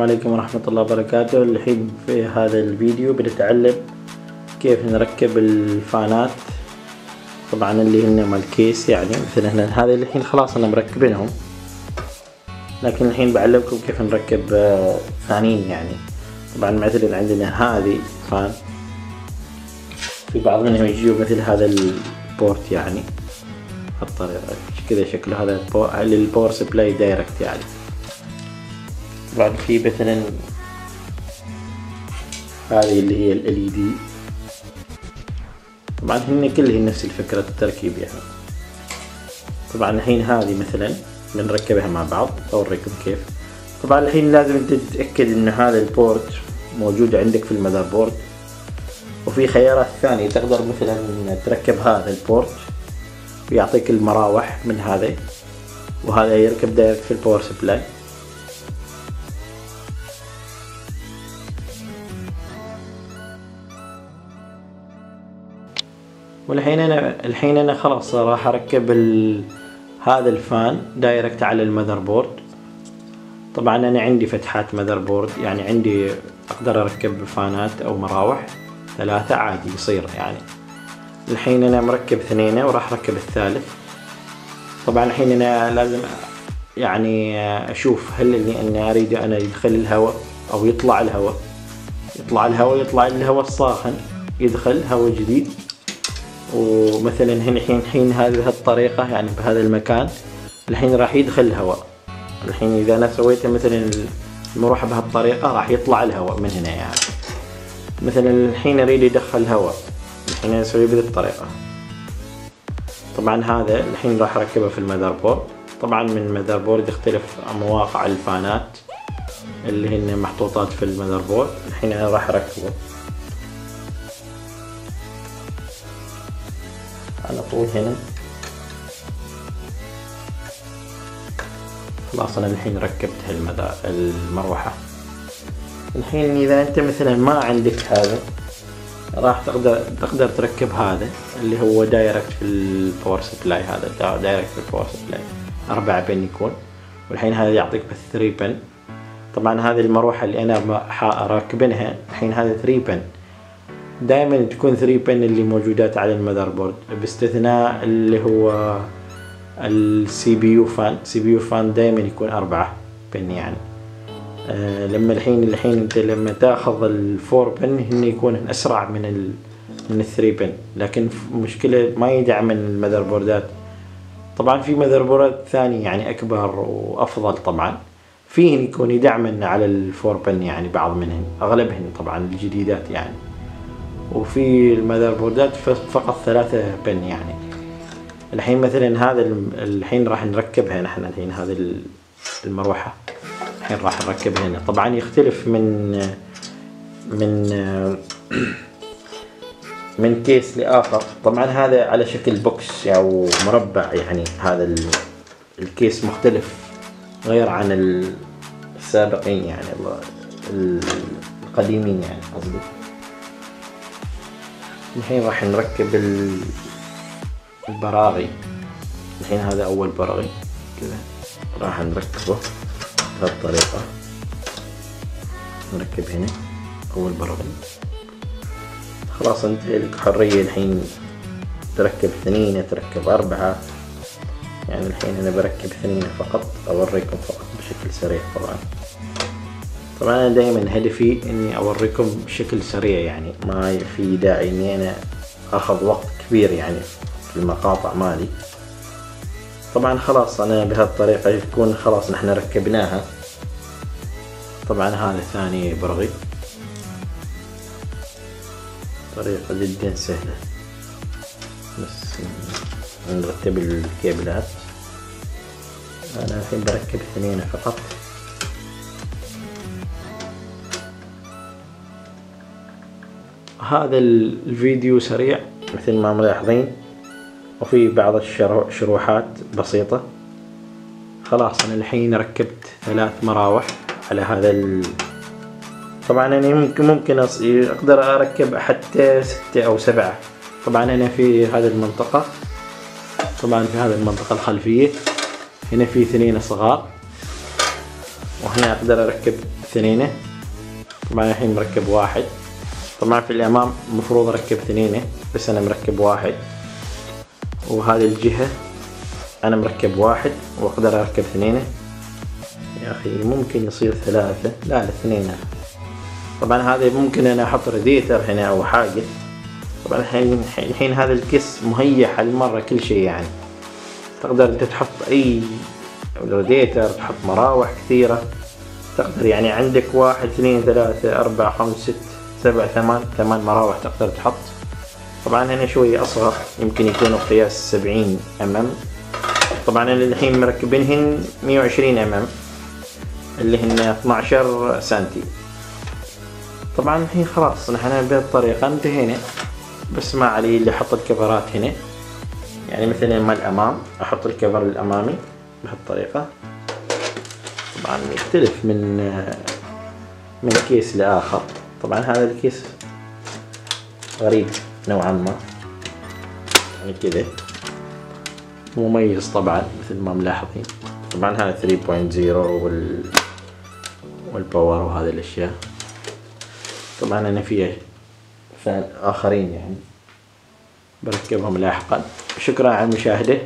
عليكم ورحمة الله وبركاته. الحين في هذا الفيديو بنتعلم كيف نركب الفانات، طبعا اللي هن مال الكيس، يعني مثلا هذا الحين خلاص انا مركبينهم، لكن الحين بعلمكم كيف نركب فانين. يعني طبعا مثلا عندنا هذه فان، في بعض منهم يجيوا مثل هذا البورت، يعني هالطريقة كذا شكله، هذا للباور سبلاي دايركت. يعني بعد في مثلا هذه اللي هي ال LED، طبعا هن كلهن نفس الفكرة التركيب يعني. طبعا الحين هذه مثلا بنركبها مع بعض، اوريكم كيف. طبعا الحين لازم تتأكد ان هذا البورت موجود عندك في المذر بورد، وفي خيارات ثانية تقدر مثلا تركب هذا البورت ويعطيك المراوح من هذا، وهذا يركب دايركت في الباور سبلاي. والحين انا خلاص راح اركب هذا الفان دايركت على المذر بورد. طبعا انا عندي فتحات مذر بورد، يعني عندي اقدر اركب فانات او مراوح 3 عادي يصير يعني. الحين انا مركب 2 وراح اركب الثالث. طبعا الحين انا لازم يعني اشوف هل اللي انا اريد انا يدخل الهواء او يطلع الهواء. يطلع الهواء الساخن، يدخل هواء جديد. ومثلا الحين هذه بهالطريقة، يعني بهذا المكان الحين راح يدخل الهواء. الحين اذا انا سويته مثلا المروحة بهالطريقة راح يطلع الهواء من هنا. يعني مثلا الحين اريد يدخل هواء، الحين اسوي بهذه الطريقة. طبعا هذا الحين راح اركبه في المذر بورد. طبعا من المذر بورد يختلف مواقع الفانات اللي هن محطوطات في المذر بورد. الحين انا راح اركبه على طول هنا. خلاص انا الحين ركبت المروحة. الحين اذا انت مثلا ما عندك هذا، راح تقدر تركب هذا اللي هو دايركت في الباور سبلاي. هذا دايركت في الباور سبلاي 4 بن يكون، والحين هذا يعطيك بس 3 بن. طبعا هذه المروحة اللي انا راكبينها الحين هذا 3 بن، دائما تكون 3 بن اللي موجودات على المذر بورد، باستثناء اللي هو السي بي يو فان دائما يكون 4 بن يعني. لما الحين انت لما تاخذ الفور بن هن يكون اسرع من الثري بن، لكن مشكلة ما يدعم المذر بوردات. طبعا في مذر بوردات ثانية يعني اكبر وافضل، طبعا فيهن يكون يدعمن على الفور بن، يعني بعض منهن، اغلبهن طبعا الجديدات يعني. وفي المذر بوردات فقط 3 بن يعني. الحين مثلا هذا الحين راح نركبها نحن. الحين هذه المروحة الحين راح نركبها هنا. طبعا يختلف من كيس لآخر. طبعا هذا على شكل بوكس او مربع، يعني هذا الكيس مختلف غير عن السابقين، يعني القديمين يعني قصدي. الحين راح نركب البراغي. الحين هذا اول براغي كذا راح نركبه بهالطريقة. نركب هنا اول براغي. خلاص انت لك حرية الحين تركب 2 تركب 4، يعني الحين انا بركب 2 فقط، اوريكم فقط بشكل سريع. طبعا انا دائما هدفي اني اوريكم بشكل سريع، يعني ما في داعي اني انا اخذ وقت كبير يعني في المقاطع مالي. طبعا خلاص انا بهالطريقة يكون خلاص نحن ركبناها. طبعا هذا ثاني برغي، طريقة جدا سهلة، بس نرتب الكيبلات. انا الحين بركب 2 فقط. هذا الفيديو سريع مثل ما ملاحظين، وفي بعض الشروحات بسيطة. خلاص انا الحين ركبت 3 مراوح على هذا طبعا انا ممكن اقدر اركب حتى 6 أو 7. طبعا انا في هذه المنطقة، طبعا في هذه المنطقة الخلفية هنا في 2 صغار، وهنا اقدر اركب اثنين. طبعا الحين مركب واحد. طبعا في الامام المفروض اركب اثنين بس انا مركب واحد، وهذه الجهة انا مركب واحد واقدر اركب اثنين. يا اخي ممكن يصير ثلاثة، لا الاثنين. طبعا هذا ممكن انا احط راديتر هنا او حاجة. طبعا الحين هذا الكيس مهيأ هالمرة كل شيء، يعني تقدر انت تحط اي راديتر، تحط مراوح كثيرة تقدر، يعني عندك 1 2 3 4 5 6 7 8 مراوح تقدر تحط. طبعا هنا شوي اصغر يمكن يكونوا قياس 70 طبعا انا الحين مركبينهن 120 اللي هن 12 سنتي. طبعا الحين خلاص نحن بهالطريقة انتهينا، بس ما علي اللي احط الكفرات هنا، يعني مثلا مال الامام احط الكفر الامامي بهالطريقة. طبعا يختلف من كيس لاخر. طبعا هذا الكيس غريب نوعا ما، يعني كذا مميز طبعا مثل ما ملاحظين. طبعا هذا 3.0 والباور وهذه الاشياء. طبعا انا فيه فان اخرين يعني بركبهم لاحقا. شكرا على المشاهدة.